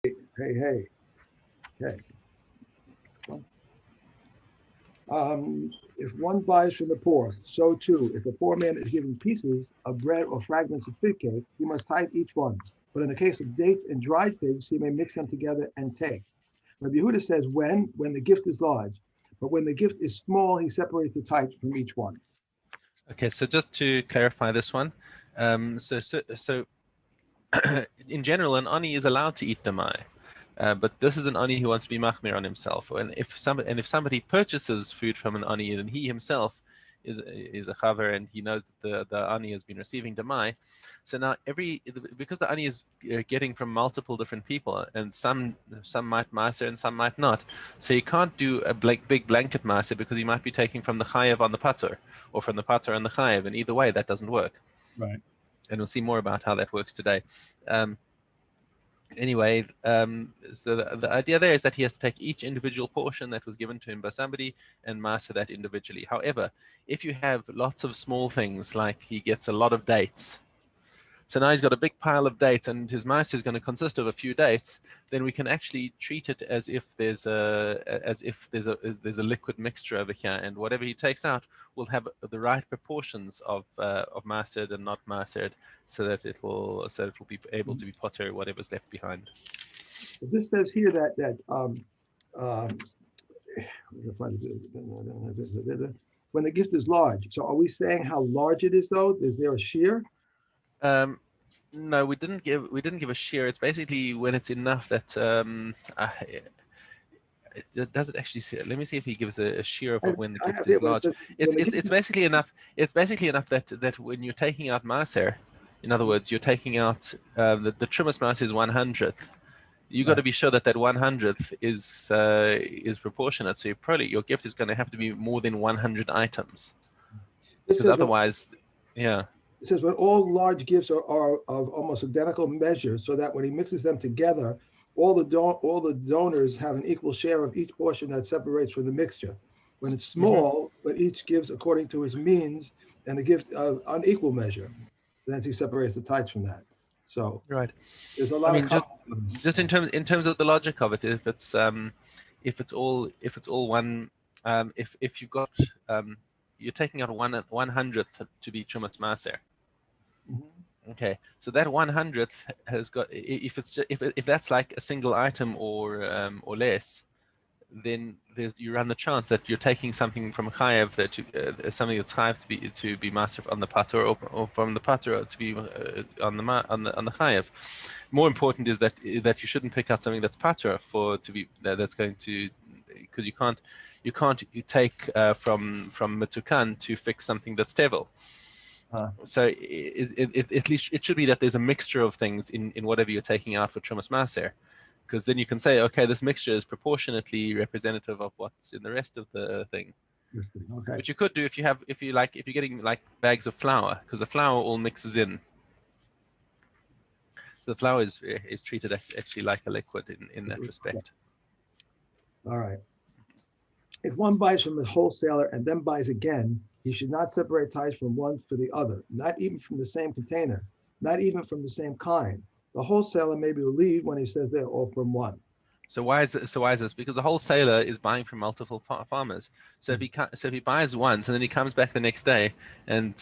Hey. Okay. If one buys from the poor, so too, if a poor man is given pieces of bread or fragments of fig cake, he must tithe each one. But in the case of dates and dried figs, he may mix them together and take. Rabbi Yehuda says when the gift is large, but when the gift is small, he separates the tithe from each one. Okay, so just to clarify this one, so in general, an ani is allowed to eat demai, but this is an ani who wants to be machmir on himself. And if somebody purchases food from an ani, then he himself is a chaver, and he knows that the ani has been receiving demai. So now because the ani is getting from multiple different people, and some might maaser and some might not. So you can't do a big blanket maaser because he might be taking from the chayev on the patur, or from the patur on the chayev, and either way that doesn't work. Right. And we'll see more about how that works today. Anyway, so the idea there is that he has to take each individual portion that was given to him by somebody and master that individually. However, if you have lots of small things, like he gets a lot of dates, so now he's got a big pile of dates and his master is going to consist of a few dates, then we can actually treat it as if there's a liquid mixture over here, and whatever he takes out will have the right proportions of mastered and not mastered, so that it will be able to be potter whatever's left behind. But this says here that when the gift is large. So are we saying how large it is though? Is there a shear? Um, no, we didn't give a shear. It's basically when it's enough that does it actually say, let me see if he gives a shear of when the I gift have is it when it large. says when the It's gift basically enough. It's basically enough that when you're taking out maaser, in other words, you're taking out the trumas maaser is 100th. You got to right. be sure that 100th is proportionate. So your gift is going to have to be more than 100 items, This because says otherwise, yeah. it says when all large gifts are of almost identical measure, so that when he mixes them together, all the donors have an equal share of each portion that separates from the mixture. When it's Hmm. small, when each gives according to his means, and the gift of unequal measure, then he separates the tithes from that. So Right. there's a I lot of mean, confidence. just in terms of the logic of it, if it's all one, if you've got you're taking out 1/100th to be chumas maser. Mhm. Okay, so that 100th has got, if that's like a single item or less, then you run the chance that you're taking something from chayev something that's chayev to be master on the patur, or from the patur to be on the chayev. More important is that you shouldn't pick out something that's patur that's going to, because you take from metukan to fix something that's tevil. Uh, So at least it should be that there's a mixture of things in whatever you're taking out for Trumas Maser, because then you can say, okay, this mixture is proportionately representative of what's in the rest of the thing. Interesting. Okay. Which you could do if you're getting like bags of flour, because the flour all mixes in. So the flour is treated actually like a liquid in that respect. All right. If one buys from a wholesaler and then buys again, he should not separate tithes from one for the other, not even from the same container, not even from the same kind. The wholesaler may be relieved when he says they're all from one. So why is this? Because the wholesaler is buying from multiple farmers. So if he buys once and then he comes back the next day and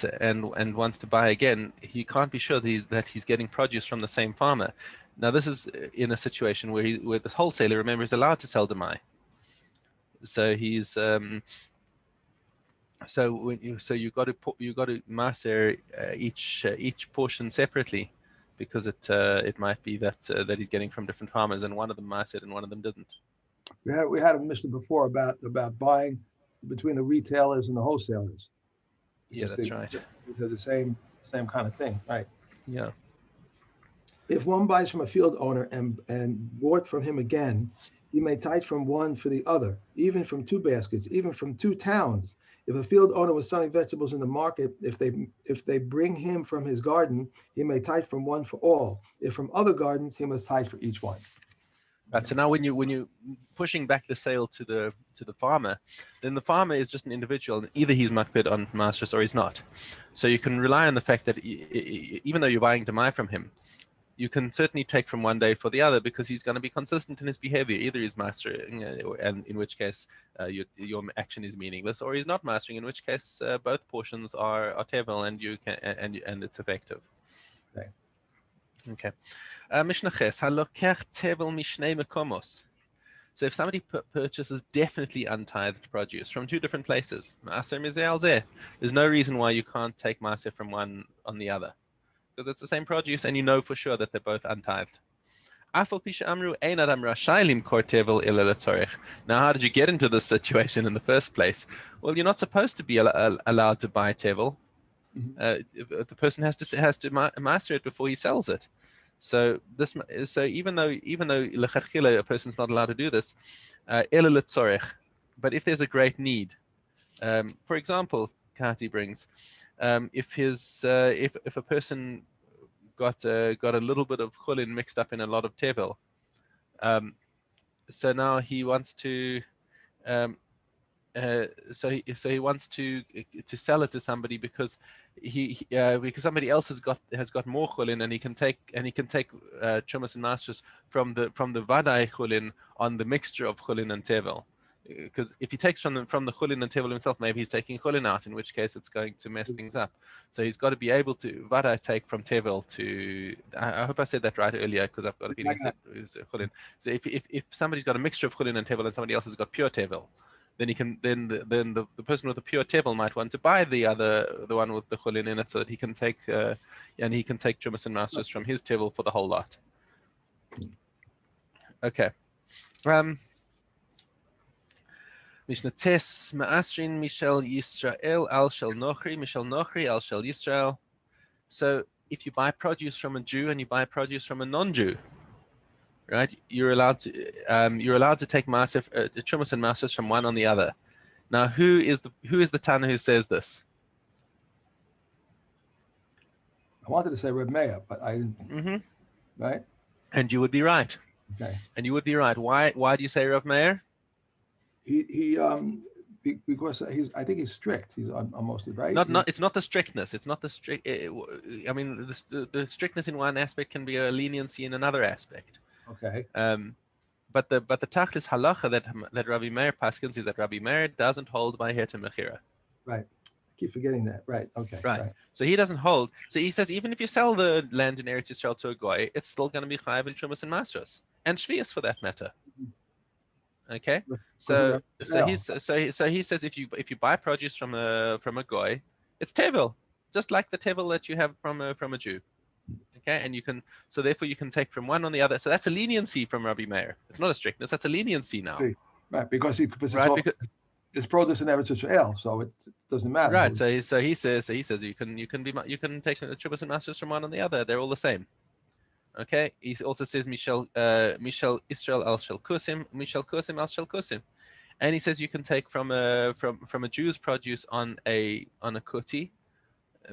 wants to buy again, he can't be sure that he's getting produce from the same farmer. Now this is in a situation where the wholesaler, remember, is allowed to sell demai. So he's so you got to master each portion separately, because it might be that he's getting from different farmers, and one of them mastered and one of them didn't. We had a mission before about buying between the retailers and the wholesalers. Yeah, that's right. These are the same kind of thing, right? Yeah. If one buys from a field owner and bought from him again, he may tithe from one for the other, even from two baskets, even from two towns. If a field owner was selling vegetables in the market, if they bring him from his garden, he may tithe from one for all. If from other gardens, he must tithe for each one. Right. So now when you pushing back the sale to the farmer, then the farmer is just an individual, and either he's makpid on masters or he's not. So you can rely on the fact that even though you're buying demai from him, you can certainly take from one day for the other because he's going to be consistent in his behavior. Either he's mastering, and in which case your action is meaningless, or he's not mastering, in which case both portions are tevel and you can and it's effective. Okay. Okay. Mishna ches halokech tevel mishnei mekomos. So if somebody purchases definitely untithed produce from two different places, there's no reason why you can't take maaser from one on the other, because it's the same produce and you know for sure that they're both untithed. Now, how did you get into this situation in the first place? Well, you're not supposed to be allowed to buy tevel. The person has to master it before he sells it. So even though lechatchila a person's not allowed to do this, but if there's a great need, for example, Kati brings, if a person got a little bit of chulin mixed up in a lot of tevel, so now he wants to so he wants to sell it to somebody because because somebody else has got more chulin, and he can take chumas and masters from the vadai chulin on the mixture of chulin and tevel. Because if he takes from the chulin and tevel himself, maybe he's taking chulin out, in which case it's going to mess things up. So he's got to be able to vadai take from tevel to. I hope I said that right earlier, because I've got a feeling it's chulin. So if somebody's got a mixture of chulin and tevel and somebody else has got pure tevel, then he can the person with the pure tevel might want to buy the one with the chulin in it, so that he can take chumas and masters from his tevel for the whole lot. Okay. Mishna tes ma'asrin mishel Yisrael al shel nochri mishel nochri al shel Yisrael. So if you buy produce from a Jew and you buy produce from a non-Jew, right? You're allowed to take maaseh, chumas and masters from one on the other. Now, who is the Tana who says this? I wanted to say Reb Meir, but I didn't. Right? And you would be right. Okay. And you would be right. Why do you say Reb Meir? Because I think he's strict. He's mostly right. It's not the strictness. It's not the strict. I mean, the strictness in one aspect can be a leniency in another aspect. Okay. But the tachlis halacha that Rabbi Meir paskins is that Rabbi Meir doesn't hold by heter mechira. Right. I keep forgetting that. Right. Okay. Right. So he doesn't hold. So he says even if you sell the land in Eretz Yisrael to a goy, it's still going to be chayav in chumas and masros and shvius for that matter. Okay. So he says if you buy produce from a goy, it's tevel, just like the tevel that you have from a Jew. Okay, and therefore you can take from one on the other. So that's a leniency from Rabbi Meir. It's not a strictness. That's a leniency now. Right, because it's produce in Eretz Yisrael, so it doesn't matter. Right. So he says you can take the chumas and masters from one on the other. They're all the same. Okay. He also says Mishal Israel al shel kusim, Mishal kusim al shel kusim, and he says you can take from a Jew's produce on a kuti.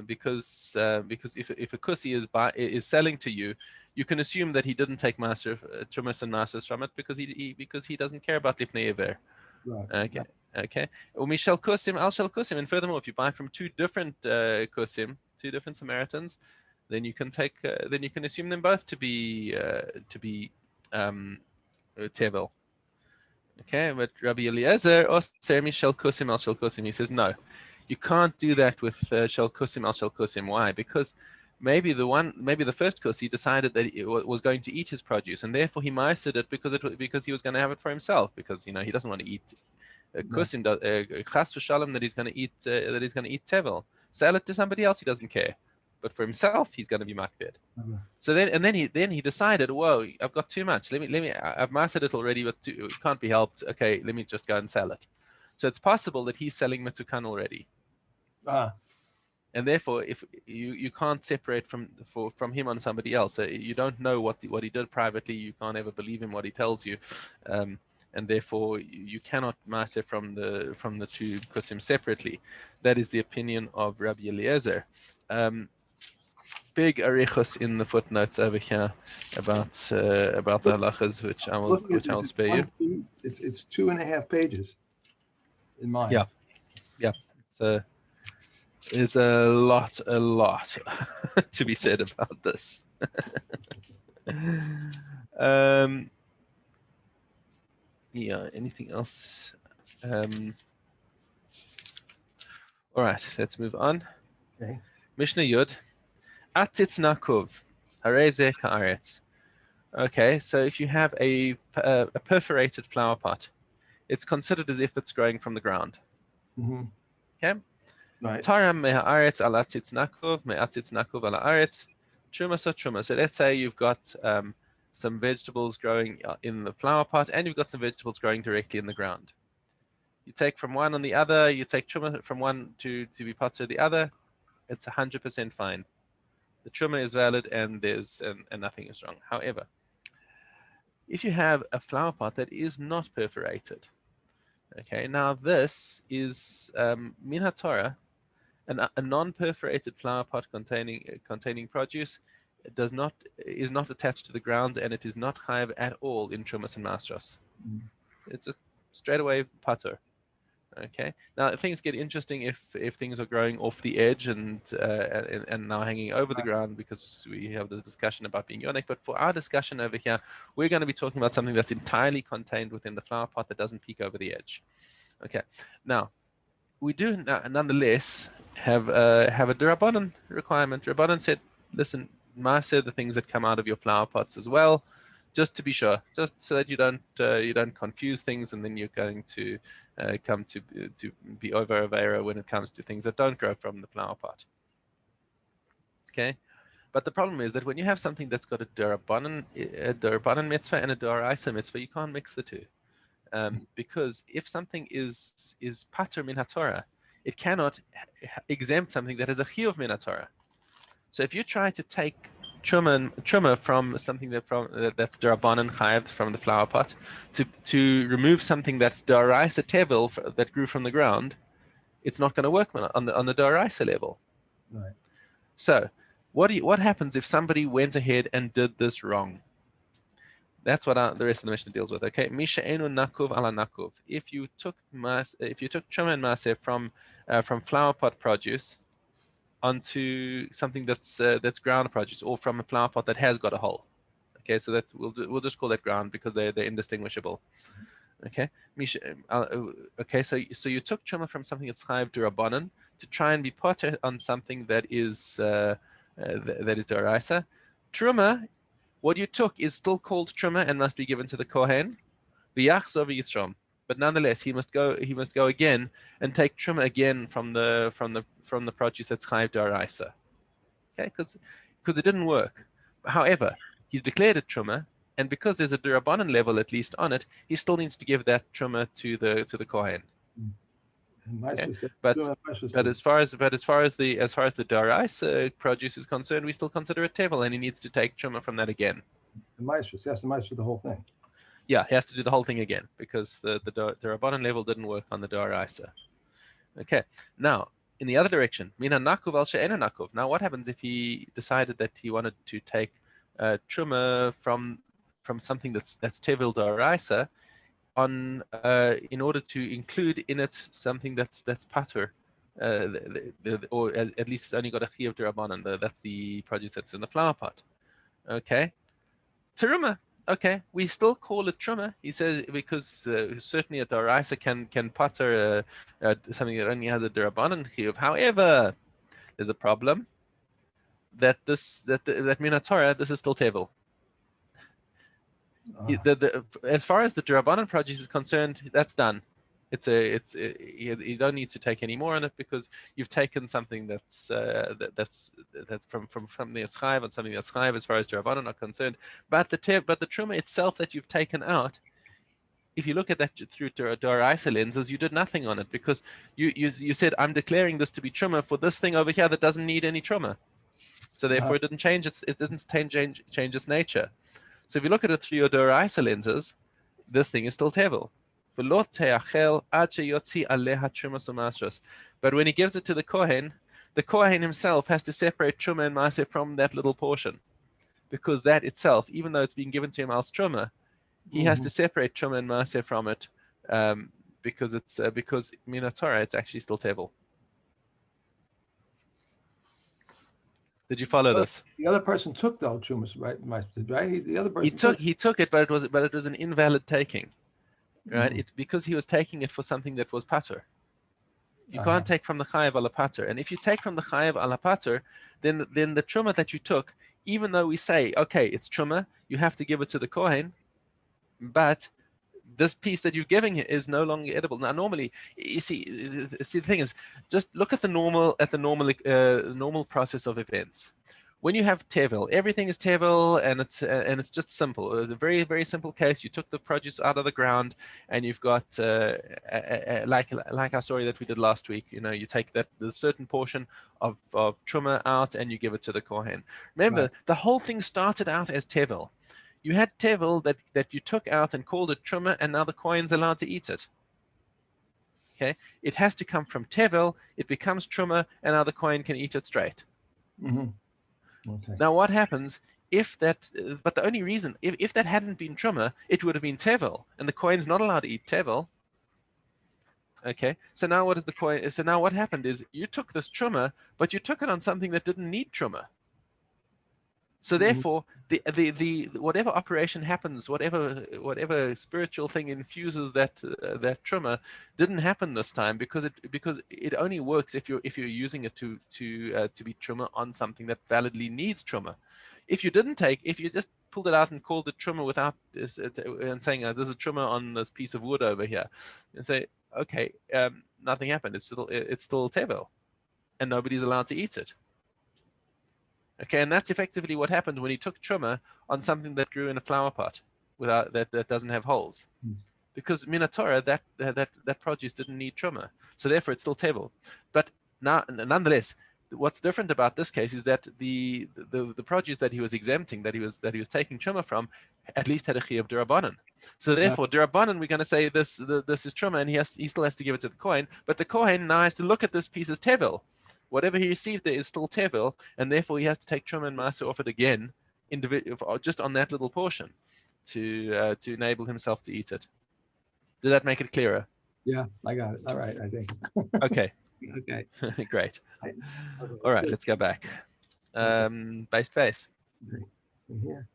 Because if a kusi is selling to you, you can assume that he didn't take master chumas and masters from it because he doesn't care about lifnei iver. Right. Okay. Umishal kusim al shel kusim, and furthermore, if you buy from two different kusim, two different Samaritans, then you can assume them both to be tevel. Okay, but Rabbi Eliezer oser mishal kusim al shel kusim. He says no. You can't do that with shel kusim al shel kusim. Why? Because maybe the first kusi decided that it was going to eat his produce, and therefore he meistered it because he was going to have it for himself. Because he doesn't want to eat kusim chas v'shalom that he's going to eat tevel. Sell it to somebody else. He doesn't care, but for himself he's going to be makbid. So then he decided, whoa, I've got too much. I've mastered it already, but it can't be helped. Okay, let me just go and sell it. So it's possible that he's selling Mitzukan already. And therefore, if you can't separate from him on somebody else, so you don't know what he did privately. You can't ever believe him what he tells you, and therefore you cannot master from the two kusim separately. That is the opinion of Rabbi Eliezer. Big arichos in the footnotes over here about the halachas, which I will spare you. It's 2.5 pages in mine. Yeah. So there's a lot to be said about this. um, yeah, anything else? All right, let's move on. Okay. Mishnah Yud. Atzitz nakov, hareze ka'aretz. Okay, so if you have a perforated flower pot, it's considered as if it's growing from the ground. Mm-hmm. Okay? Right. Taram me'ha'aretz al atzitz nakov, me'atzitz nakov al ha'aretz. Truma sa truma. So let's say you've got some vegetables growing in the flower pot, and you've got some vegetables growing directly in the ground. You take from one on the other, you take truma from one to be pot to the other, it's 100% fine. The truma is valid and nothing is wrong. However, if you have a flower pot that is not perforated, okay, now this is min haTorah, a non-perforated flower pot containing produce is not attached to the ground, and it is not chayav at all in trumas and masras. It's just straight away patur. Okay. Now things get interesting if things are growing off the edge and now hanging over the ground, because we have this discussion about being yonik. But for our discussion over here, we're going to be talking about something that's entirely contained within the flower pot that doesn't peek over the edge. Okay. Now we do nonetheless have a Durabanan requirement. Durabanan said, listen, Maaseh, the things that come out of your flower pots as well, just to be sure, just so that you don't confuse things, and then you're going to come to be over avera when it comes to things that don't grow from the flower pot. Okay, but the problem is that when you have something that's got a Durabanan mitzvah and a Doraisa mitzvah, you can't mix the two. Because if something is pater min haTorah, it cannot exempt something that is a chiyuv min haTorah. So if you try to take truma from something that's darabanan chayav from the flower pot, to remove something that's daraisa tevel that grew from the ground, it's not going to work on the daraisa level. Right. So what happens if somebody went ahead and did this wrong? That's what the rest of the Mishnah deals with. Okay, Misha enu nakuv ala nakuv. If you took truma and maseh from flower pot produce onto something that's ground produce, or from a flower pot that has got a hole. Okay, so that's we'll just call that ground because they're indistinguishable. Okay, Misha. Okay, so you took truma from something that's chayav d'Rabbanan to try and be potter on something that is d'oraisa. Truma, what you took is still called truma and must be given to the kohen. V'yachzor v'yitrom. But nonetheless, he must go again and take truma again from the produce that's chayav d'oraisa. Okay, because it didn't work. However, he's declared it truma, and because there's a d'Rabbanan level at least on it, he still needs to give that truma to the kohen. Okay. But as far as the d'oraisa produce is concerned, we still consider it tevel, and he needs to take truma from that again. The maestros, he has to maestro the whole thing. Yeah, he has to do the whole thing again because the d'Rabbanan level didn't work on the d'oraisa. Okay. Now, in the other direction, mina nakuv al she'ena nakuv. Now, what happens if he decided that he wanted to take truma from something that's tevel d'oraisa in order to include in it something that's patur, or at least it's only got a chiyuv d'Rabbanan. That's the produce that's in the flower pot. Okay, teruma. Okay, we still call it truma. He says because certainly a d'oraisa can patur something that only has a d'Rabbanan chiyuv. However, there's a problem that min haTorah, this is still tevel. As far as the d'Rabbanan produce is concerned, that's done. You don't need to take any more on it because you've taken something that's from the chayav and something that's chayav as far as d'Rabbanan are concerned. But the truma itself that you've taken out, if you look at that through d'oraisa lenses, you did nothing on it because you said, I'm declaring this to be truma for this thing over here that doesn't need any truma. So therefore, it didn't change its nature. So if you look at it through your d'oraisa lenses, this thing is still tevel. But when he gives it to the kohen himself has to separate truma and maaseh from that little portion, because that itself, even though it's being given to him as truma, he has to separate truma and maaseh from it, because min haTorah, it's actually still tevel. Did you follow this? The other person took the truma, right? The other He person took it, but it was an invalid taking, right? Mhm. Because he was taking it for something that was pater. You Uh-huh. can't take from the chayav ala pater, and if you take from the chayav ala pater, then the truma that you took, even though we say okay, it's truma, you have to give it to the kohen, but this piece that you're giving is no longer edible. Now, normally, you see, the thing is, just look at the normal process of events. When you have tevel, everything is tevel, and it's just simple. It's a very very simple case. You took the produce out of the ground, and you've got like our story that we did last week. You know, you take the certain portion of truma out, and you give it to the kohen. Remember, Right. the whole thing started out as tevel. You had tevel that you took out and called it truma, and now the kohen's allowed to eat it. Okay, it has to come from tevel. It becomes truma, and now the kohen can eat it straight. Mm-hmm. Okay. Now, what happens if that? But the only reason, if that hadn't been truma, it would have been tevel, and the kohen's not allowed to eat tevel. Okay, so now what is the kohen? So now what happened is you took this truma, but you took it on something that didn't need truma. So Mhm. therefore, the whatever operation happens, whatever spiritual thing infuses that truma, didn't happen this time because it only works if you're using it to be truma on something that validly needs truma. If you just pulled it out and called it truma without this and saying there's a truma on this piece of wood over here, and say okay, nothing happened. It's still tevel, and nobody's allowed to eat it. Okay, and that's effectively what happened when he took truma on something that grew in a flower pot without that doesn't have holes. Because Minatora, that produce didn't need truma, so therefore it's still table. But now, nonetheless, what's different about this case is that the produce that he was exempting, that he was taking truma from, at least had a chi of derabanan. So therefore, derabanan, we're going to say this is truma, and he still has to give it to the kohen. But the kohen now has to look at this piece as tevel. Whatever he received there is still tevel, and therefore he has to take truma and masa off it again, just on that little portion, to enable himself to eat it. Did that make it clearer? Yeah, I got it. All right, I think. Okay. Okay. Great. Okay. All right, let's go back. Base. Okay. In here.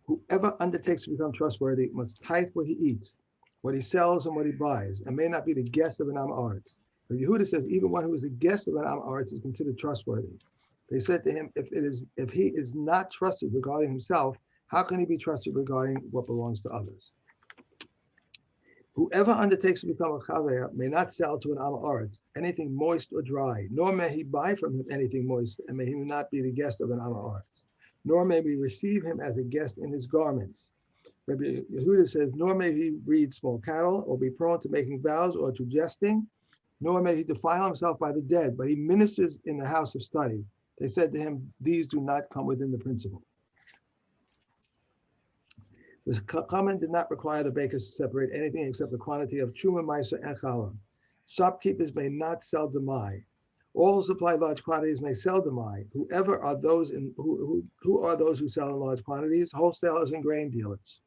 Whoever undertakes to become trustworthy must tithe what he eats, what he sells, and what he buys, and may not be the guest of an Am Aretz. But Yehuda says even one who is the guest of an Am Aretz is considered trustworthy. They said to him, if he is not trusted regarding himself, how can he be trusted regarding what belongs to others? Whoever undertakes to become a chaver may not sell to an Am Aretz anything moist or dry, nor may he buy from him anything moist, and may he not be the guest of an Am Aretz. Nor may we receive him as a guest in his garments. Rabbi Yehuda says, nor may he breed small cattle, or be prone to making vows or to jesting, nor may he defile himself by the dead, but he ministers in the house of study. They said to him, these do not come within the principle. The comment did not require the bakers to separate anything except the quantity of truma, maisa, and challah. Shopkeepers may not sell demai. All who supply large quantities may sell demai. Whoever are those who are those who sell in large quantities? Wholesalers and grain dealers.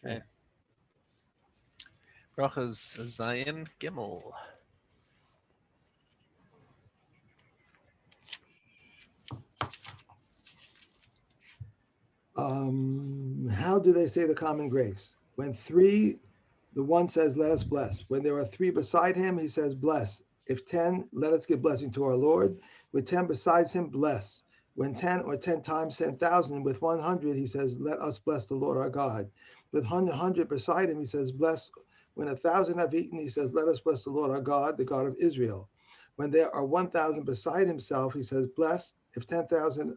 Okay. Brachas Zayin Gimel. How do they say the common grace? When three, the one says, let us bless. When there are three beside him, he says, bless. If 10, let us give blessing to our Lord. With 10 besides him, bless. When 10 or 10 times 10,000, with 100, he says, let us bless the Lord our God. With 100 beside him, he says, bless. When 1,000 have eaten, he says, let us bless the Lord our God, the God of Israel. When there are 1,000 beside himself, he says, bless. If 10,000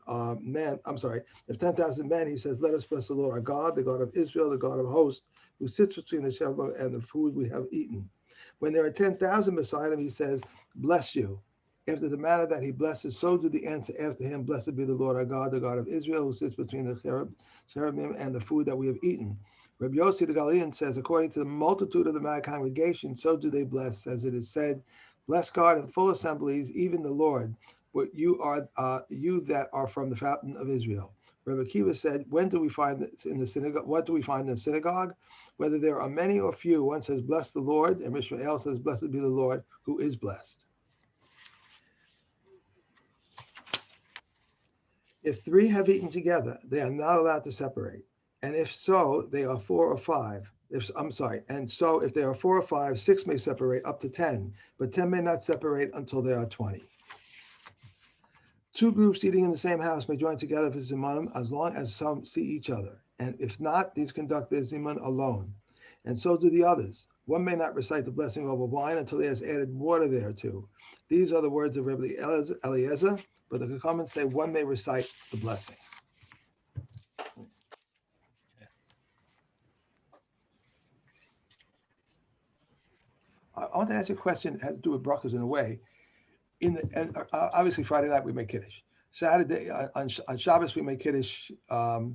if 10,000 men, he says, let us bless the Lord our God, the God of Israel, the God of hosts, who sits between the Shabbat and the food we have eaten. When there are 10,000 beside him, he says, bless you. After the manner that he blesses, so do the answer after him, blessed be the Lord our God, the God of Israel, who sits between the cherubim and the food that we have eaten. Rabbi Yossi the Galilean says, according to the multitude of the mad congregation, so do they bless, as it is said, bless God in full assemblies, even the Lord. But you are you that are from the fountain of Israel. Rabbi Akiva said, when do we find this in the synagogue? What do we find in the synagogue? Whether there are many or few, one says, bless the Lord, and Mishna says, blessed be the Lord who is blessed. If three have eaten together, they are not allowed to separate. And if so, they are four or five. And so if there are four or five, six may separate up to 10, but 10 may not separate until there are 20. Two groups eating in the same house may join together for zimanim as long as some see each other. And if not, these conduct their zimun alone. And so do the others. One may not recite the blessing over wine until he has added water thereto. These are the words of Rabbi Eliezer, but the Chachamim say one may recite the blessing. I want to ask you a question that has to do with brachas in a way. Obviously Friday night we make kiddush. Saturday on Shabbos we make kiddush for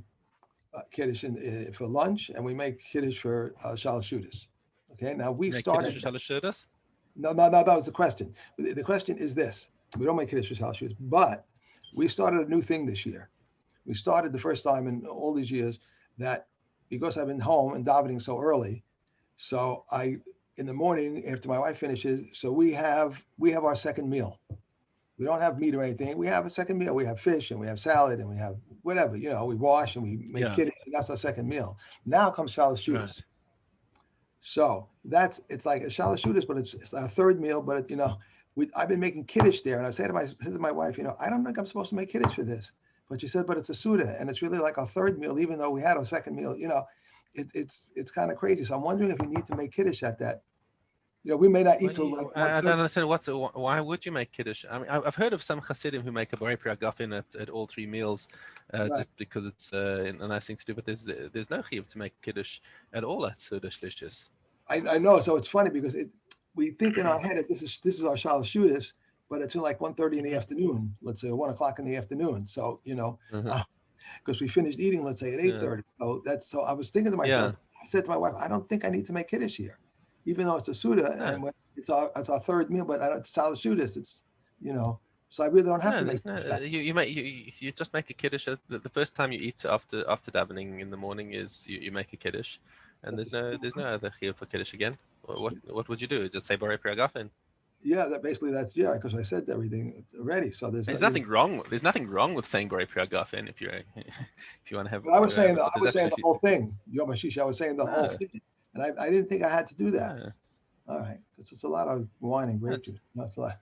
lunch, and we make kiddush for shalashudas. Okay, now we started. No, that was the question. The question is this: we don't make kiddush for shalashudas, but we started a new thing this year. We started the first time in all these years that because I've been home and davening so early, so in the morning after my wife finishes, so we have our second meal. We don't have meat or anything. We have a second meal. We have fish and we have salad and we have whatever, we wash and we make kiddush, and that's our second meal. Now comes shalashudas. Right. So it's like a shalashudas, but it's our third meal. But I've been making kiddush there, and I say to my wife, I don't think I'm supposed to make kiddush for this, but she said, but it's a suda, and it's really like our third meal, even though we had our second meal. It's kind of crazy. So I'm wondering if we need to make kiddush at that. We may not eat till like. I don't understand why would you make kiddush? I mean, I've heard of some Hasidim who make a borei pri hagafen at all three meals, right, just because it's a nice thing to do. But there's no chiyuv to make kiddush at all at Suda Shlishis. I know. So it's funny because we think in our head that this is our shalashudas, but it's like 1:30 in the afternoon, let's say, or 1 o'clock in the afternoon. So because we finished eating, let's say at 8:30. So I was thinking to myself, I said to my wife, I don't think I need to make kiddush here, even though it's a suda and it's our third meal, but it's shalashudas. It's so I really don't have to make. You just make a kiddush. The first time you eat after davening in the morning is you make a kiddush, and there's no other chiyuv for kiddush again. What would you do? Just say borei pri hagafen? Yeah, that's because I said everything already. So there's nothing wrong. There's nothing wrong with saying borei pri hagafen if you want to have. I was saying the whole thing. Yom HaShishi, I was saying the whole thing, and I didn't think I had to do that. Yeah. All right, because it's a lot of wine and grape juice. Not a lot.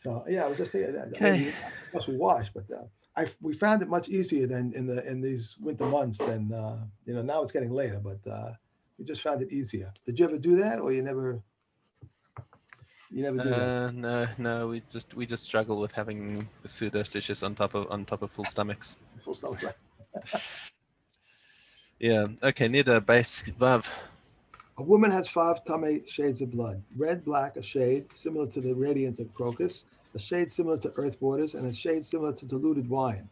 So I was just thinking that. Okay. Of course we wash, but we found it much easier than in these winter months. Than now it's getting later, but we just found it easier. Did you ever do that, or you never? You never do that? No. We just struggle with having the Suda dishes on top of full stomachs. Full stomachs, right? Yeah. Okay. Nida base vav. A woman has 5 tame shades of blood: red, black, a shade similar to the radiance of crocus, a shade similar to earth waters, and a shade similar to diluted wine.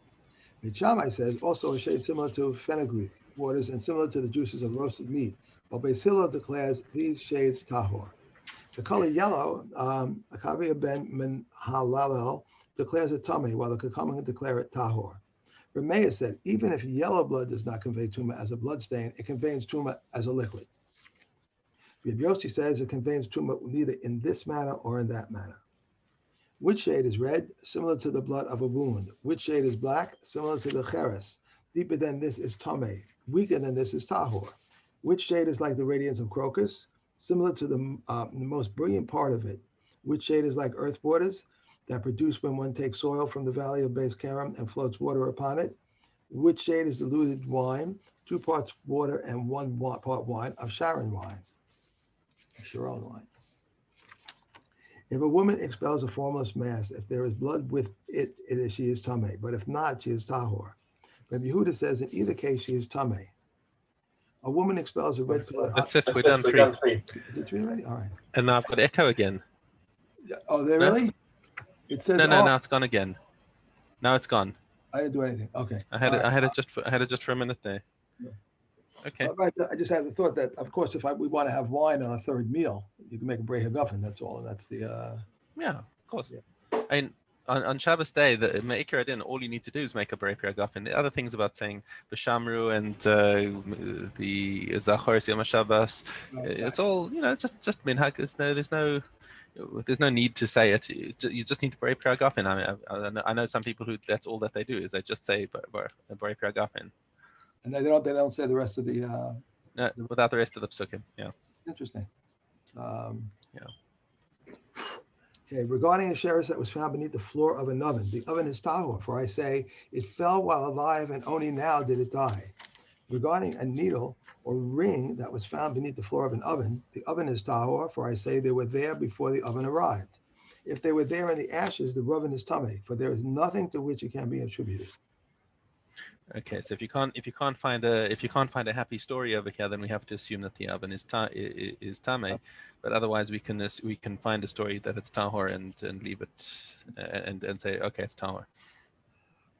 Demai says also a shade similar to fenugreek waters and similar to the juices of roasted meat. While Beis Hillel declares these shades tahor. The color yellow, Akavia ben Menhalalel declares it tame, while the Chachamim declare it tahor. Rameya said, even if yellow blood does not convey tuma as a blood stain, it conveys tuma as a liquid. Rabbi Yossi says it conveys tuma neither in this manner or in that manner. Which shade is red? Similar to the blood of a wound. Which shade is black? Similar to the cheres. Deeper than this is tame. Weaker than this is tahor. Which shade is like the radiance of crocus? Similar to the most brilliant part of it. Which shade is like earth waters that produce when one takes soil from the valley of Beis Kerem and floats water upon it? Which shade is diluted wine, 2 parts water and 1 part wine of Sharon wine? If a woman expels a formless mass, if there is blood with it, she is tame. But if not, she is tahor. Rabbi Yehuda says in either case she is tame. A woman expels a red color. That's it. We're done 3. Is it 3 already? All right. And now I've got echo again. Oh, they really? It says no. Now it's gone again. Now it's gone. I didn't do anything. Okay. I had it just for a minute there. Yeah. Okay. I just had the thought that, of course, if we want to have wine on a third meal, you can make a borei hagafen. That's all, and that's the. Yeah, of course. Yeah. I mean, on Shabbos day, the Me'ikar Adin, all you need to do is make a Borei Pri Hagafen. The other things about saying B'Shamru and the Zachor Yom HaShabbos, it's all, just minhag. There's no need to say it. You just need to Borei Pri Hagafen. I know some people who that's all that they do is they just say Borei Pri Hagafen. And they don't say the rest of the. No, without the rest of the psukim. Yeah. Interesting. Yeah. Okay, regarding a sheretz that was found beneath the floor of an oven, the oven is tahor, for I say, it fell while alive, and only now did it die. Regarding a needle or ring that was found beneath the floor of an oven, the oven is tahor, for I say they were there before the oven arrived. If they were there in the ashes, the oven is tameh, for there is nothing to which it can be attributed. Okay, so if you can't find a happy story over here, then we have to assume that the oven is tameh, but otherwise we can find a story that it's tahor and leave it and say okay, it's tahor.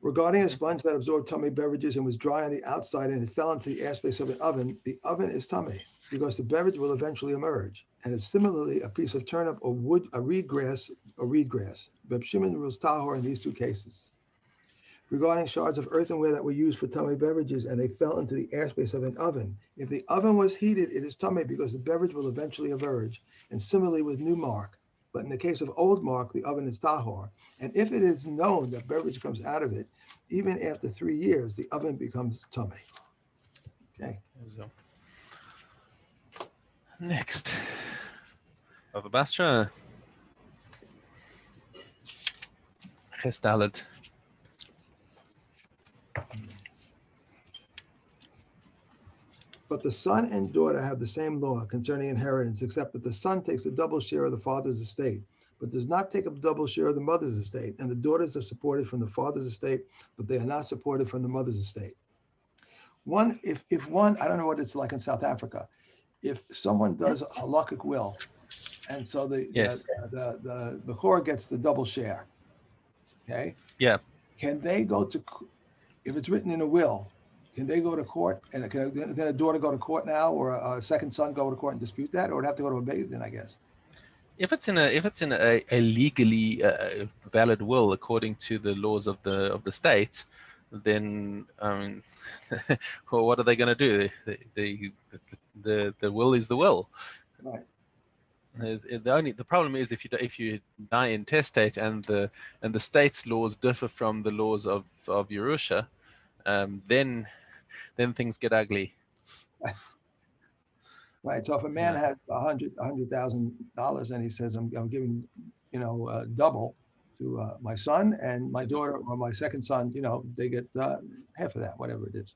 Regarding a sponge that absorbed tummy beverages and was dry on the outside and it fell into the air space of an oven, the oven is tummy because the beverage will eventually emerge. And it's similarly a piece of turnip or wood, a reed grass. Reb Shimon rules tahor in these two cases. Regarding shards of earthenware that were used for tummy beverages and they fell into the airspace of an oven, if the oven was heated, it is tummy because the beverage will eventually emerge. And similarly with new mark. But in the case of old mark, the oven is tahor. And if it is known that beverage comes out of it, even after 3 years, the oven becomes tummy. Okay. So, next, Baba Basra, Ches Daled. But the son and daughter have the same law concerning inheritance, except that the son takes a double share of the father's estate, but does not take a double share of the mother's estate. And the daughters are supported from the father's estate, but they are not supported from the mother's estate. If one, I don't know what it's like in South Africa, if someone does a halakhic will, and so the Bechor gets the double share, okay? Yeah. Can they go to, if it's written in a will, can they go to court? And can a daughter go to court now, or a second son go to court and dispute that, or would have to go to a beis din, I guess? If it's in a legally valid will according to the laws of the state, then well, what are they going to do? The will is the will. Right. The problem is if you die intestate and the state's laws differ from the laws of Yerusha, then things get ugly. Right. So if a man has $100,000 and he says, I'm giving, double to my son and my daughter or my second son, they get half of that, whatever it is.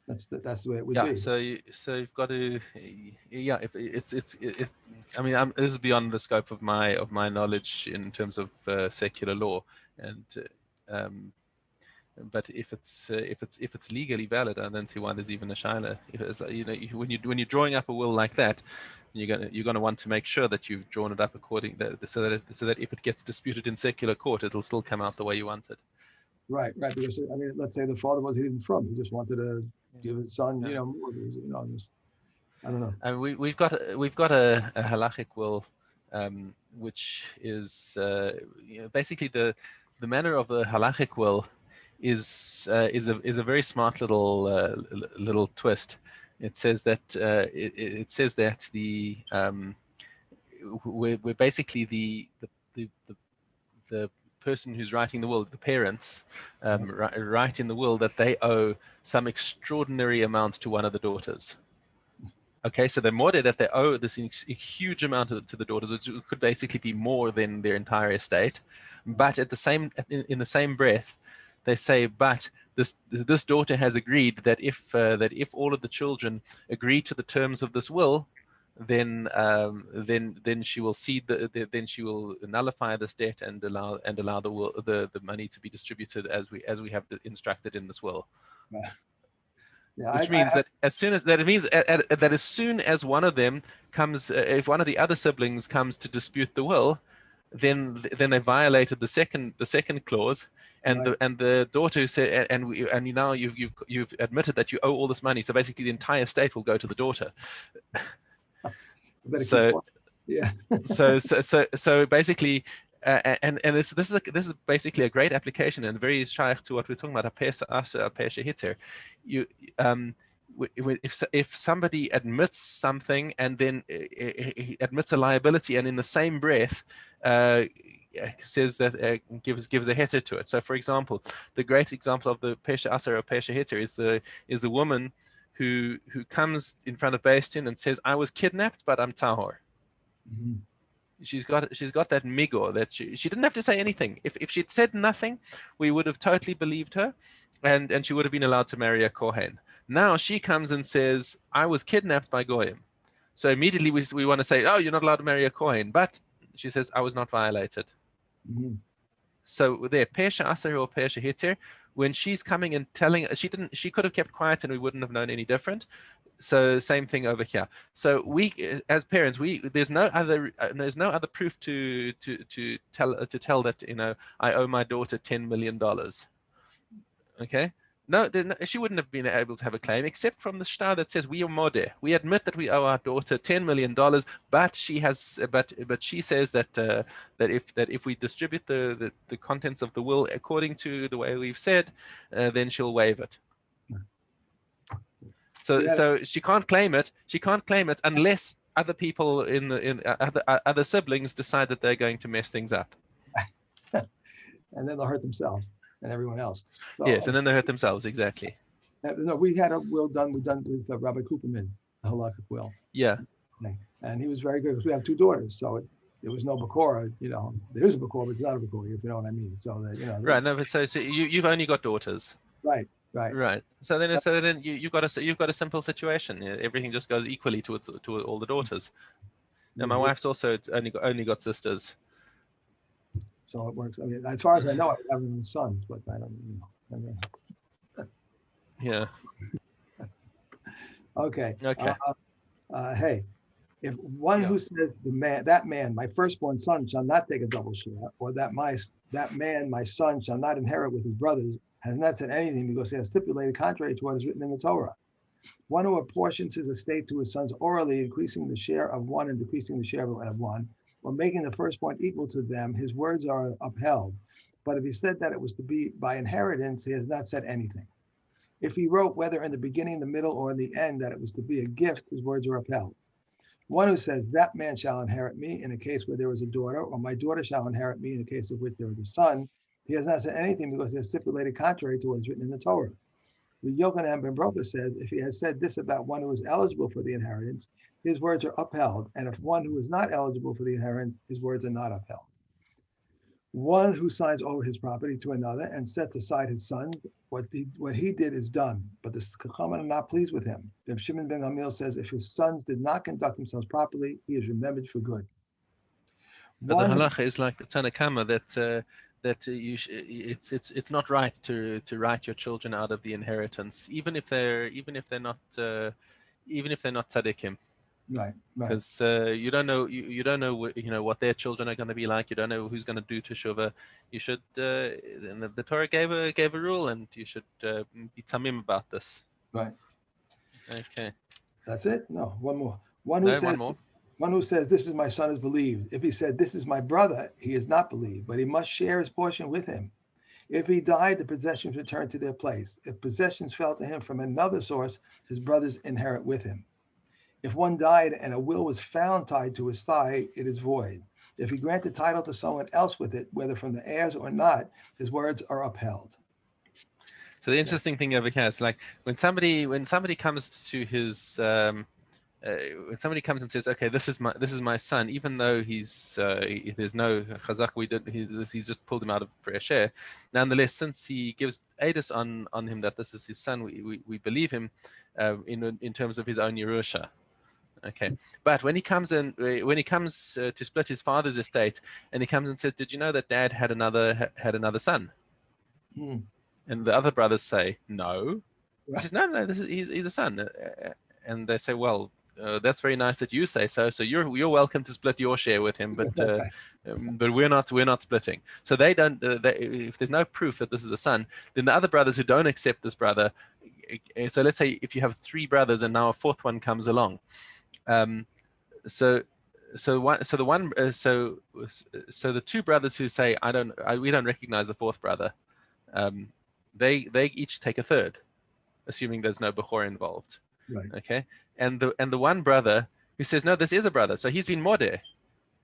That's the way it would be. So you've got to, if I mean, this is beyond the scope of my knowledge in terms of secular law, and but if it's legally valid, I don't see why there's even a shaila. When you're drawing up a will like that, you're gonna want to make sure that you've drawn it up according so that if it gets disputed in secular court, it'll still come out the way you want it. Right. Because I mean, let's say the father wasn't even from. He just wanted to give his son, more. I don't know. And we've got a halachic will, which is basically the manner of a halachic will is a very smart little twist. It says that it says that we're basically the person who's writing the will, the parents, write in the will that they owe some extraordinary amount to one of the daughters. Okay, so the more that they owe this huge amount to the daughters, which could basically be more than their entire estate, but in the same breath, they say, but this daughter has agreed that if all of the children agree to the terms of this will, then she will cede then she will nullify this debt and allow the money to be distributed as we have instructed in this will. Which means that as soon as one of them comes, if one of the other siblings comes to dispute the will, then they violated the second clause, and the daughter who said, and now you've admitted that you owe all this money, so basically the entire estate will go to the daughter. So basically, this is basically a great application and very shaykh to what we're talking about, a pesha aser, a pesha hitter. You if somebody admits something and then he admits a liability, and in the same breath says that gives a heter to it. So, for example, the great example of the pesha aser or pesha heter is the woman who comes in front of Beis Din and says, "I was kidnapped, but I'm tahor." Mhm. She's got that migor that she didn't have to say anything. If she'd said nothing, we would have totally believed her, and she would have been allowed to marry a kohen. Now she comes and says, "I was kidnapped by goyim." So immediately we want to say, "Oh, you're not allowed to marry a kohen," but she says, "I was not violated." Mhm. So there, pesha aser or pesha hitir, when she's coming and telling, she could have kept quiet and we wouldn't have known any different. So same thing over here. So we, as parents, there's no other proof to tell that, you know, I owe my daughter $10 million. Okay. No, she wouldn't have been able to have a claim except from the shtar that says we are modeh. We admit that we owe our daughter $10 million, but she says that if we distribute the contents of the will according to the way we've said, then she'll waive it. So she can't claim it. She can't claim it unless other people other siblings decide that they're going to mess things up. And then they'll hurt themselves and everyone else. So, Yes, and then they hurt themselves, exactly. no, we had a will done. We done with Rabbi Cooperman, a halakhic will. Yeah. And he was very good because we have two daughters, so there was no bakora. You know, there is a bakora, but it's not a bakora, if you know what I mean. So that, you know. Right. No, but so you've only got daughters. Right. Right. So then you've got a simple situation. Everything just goes equally to all the daughters. And my wife's also only got sisters. So it works. I mean, as far as I know, I have sons, but I don't know. Yeah. Okay. Okay. Hey, if one who says that man, my firstborn son, shall not take a double share, or that man, my son, shall not inherit with his brothers, has not said anything because he has stipulated contrary to what is written in the Torah. One who apportions his estate to his sons orally, increasing the share of one and decreasing the share of one, or making the firstborn equal to them, his words are upheld. But if he said that it was to be by inheritance, he has not said anything. If he wrote, whether in the beginning, the middle, or in the end, that it was to be a gift, his words are upheld. One who says, that man shall inherit me in a case where there is a daughter, or my daughter shall inherit me in a case of which there is a son, he has not said anything because he has stipulated contrary to what is written in the Torah. The Yochanan ben Brocha says, if he has said this about one who is eligible for the inheritance, his words are upheld, and if one who is not eligible for the inheritance, his words are not upheld. One who signs over his property to another and sets aside his sons, what he did is done, but the Chachamim are not pleased with him. Reb Shimon ben Gamliel says, if his sons did not conduct themselves properly, he is remembered for good. But the halacha is like the Tanna Kama that it's not right to write your children out of the inheritance, even if they're not tzaddikim. Right. Because you don't know what their children are going to be like. You don't know who's going to do teshuvah. You should. And the Torah gave a rule, and you should be tamim about this. Right. Okay. That's it. No, one more. One who says this is my son is believed. If he said this is my brother, he is not believed, but he must share his portion with him. If he died, the possessions return to their place. If possessions fell to him from another source, his brothers inherit with him. If one died and a will was found tied to his thigh, it is void. If he granted title to someone else with it, whether from the heirs or not, his words are upheld. So the interesting thing over here is like when somebody comes to his when somebody comes and says, okay, this is my son, even though there's no chazak, he's just pulled him out of fresh air. Nonetheless, since he gives edus on him that this is his son, we believe him in terms of his own Yerusha. Okay, but when he comes to split his father's estate, and he comes and says, "Did you know that Dad had another son?" And the other brothers say, "No." He says, "No, he's a son." And they say, "Well, that's very nice that you say so. So you're welcome to split your share with him, but we're not splitting." So they don't. If there's no proof that this is a son, then the other brothers who don't accept this brother. So let's say if you have three brothers and now a fourth one comes along. So the two brothers who say we don't recognize the fourth brother, they each take a third, assuming there's no bechor involved. Right. Okay, and the one brother who says no, this is a brother, so he's been modeh.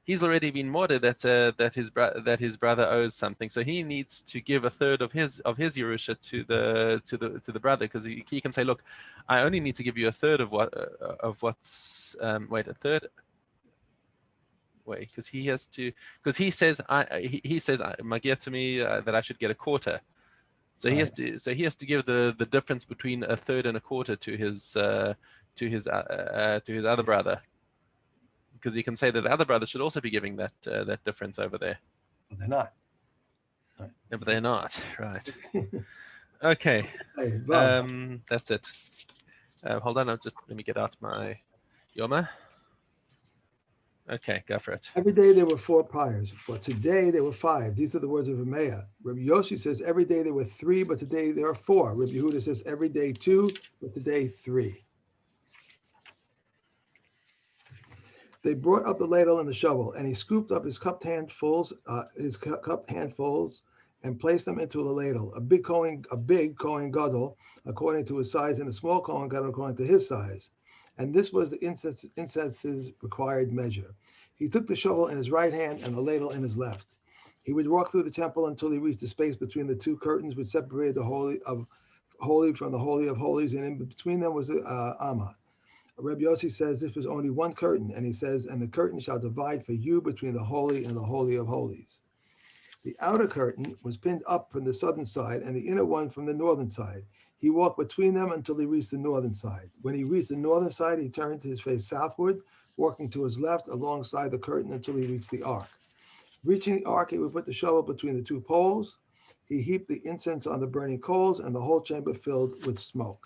He's already been modeh that his brother owes something, so he needs to give a third of his Yerusha to the brother, because he can say, look, I only need to give you a third of what's a third. Way, because he says magia to me that I should get a quarter, so he has to give the difference between a third and a quarter to his other brother, because he can say that the other brother should also be giving that difference over there. But they're not. Right. No, but they're not, right? Okay. Hey, that's it. Hold on, let me get out my Yoma. Okay, go for it. Every day there were 4 pyres, but today there were 5. These are the words of Emea. Rabbi Yoshi says every day there were 3, but today there are 4. Rabbi Yehuda says every day 2, but today 3. They brought up the ladle and the shovel, and he scooped up his cupped handfuls, and placed them into the ladle. A big Kohen Gadol, according to his size, and a small Kohen Gadol according to his size. And this was the incense's required measure. He took the shovel in his right hand and the ladle in his left. He would walk through the temple until he reached the space between the 2 curtains which separated the holy from the Holy of Holies, and in between them was the Amma. Rabbi Yossi says this was only 1 curtain, and he says, and the curtain shall divide for you between the Holy and the Holy of Holies. The outer curtain was pinned up from the southern side, and the inner one from the northern side. He walked between them until he reached the northern side. When he reached the northern side, he turned his face southward, walking to his left alongside the curtain until he reached the ark. Reaching the ark, he would put the shovel between the 2 poles. He heaped the incense on the burning coals, and the whole chamber filled with smoke.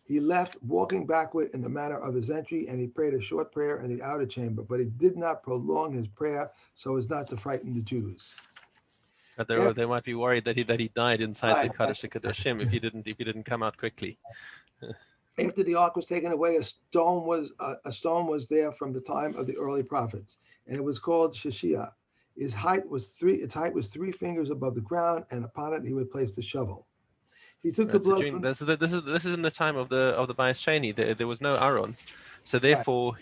He left, walking backward in the manner of his entry, and he prayed a short prayer in the outer chamber, but he did not prolong his prayer so as not to frighten the Jews. But they might be worried that he died inside the Kaddish HaKadoshim if he didn't come out quickly. After the ark was taken away, a stone was there from the time of the early prophets, and it was called Shishia. Its height was 3 fingers above the ground, and upon it he would place the shovel. He took the blood from... This is in the time of the Bayis Sheni. There was no Aaron, so therefore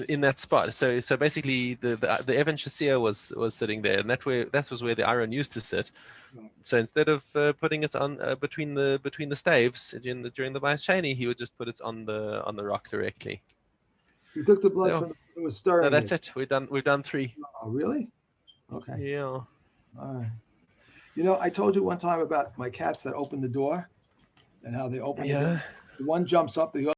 in that spot. So basically the Evan Shasir was sitting there, and that was where the Aaron used to sit. So instead of putting it on between the staves during the Bayis Sheni, he would just put it on the rock directly. He took the blood from and was stirring. No, that's it. We've done 3. Oh, really? Okay. Yeah. All right. You know, I told you one time about my cats that opened the door and how they open the door. The one jumps up, the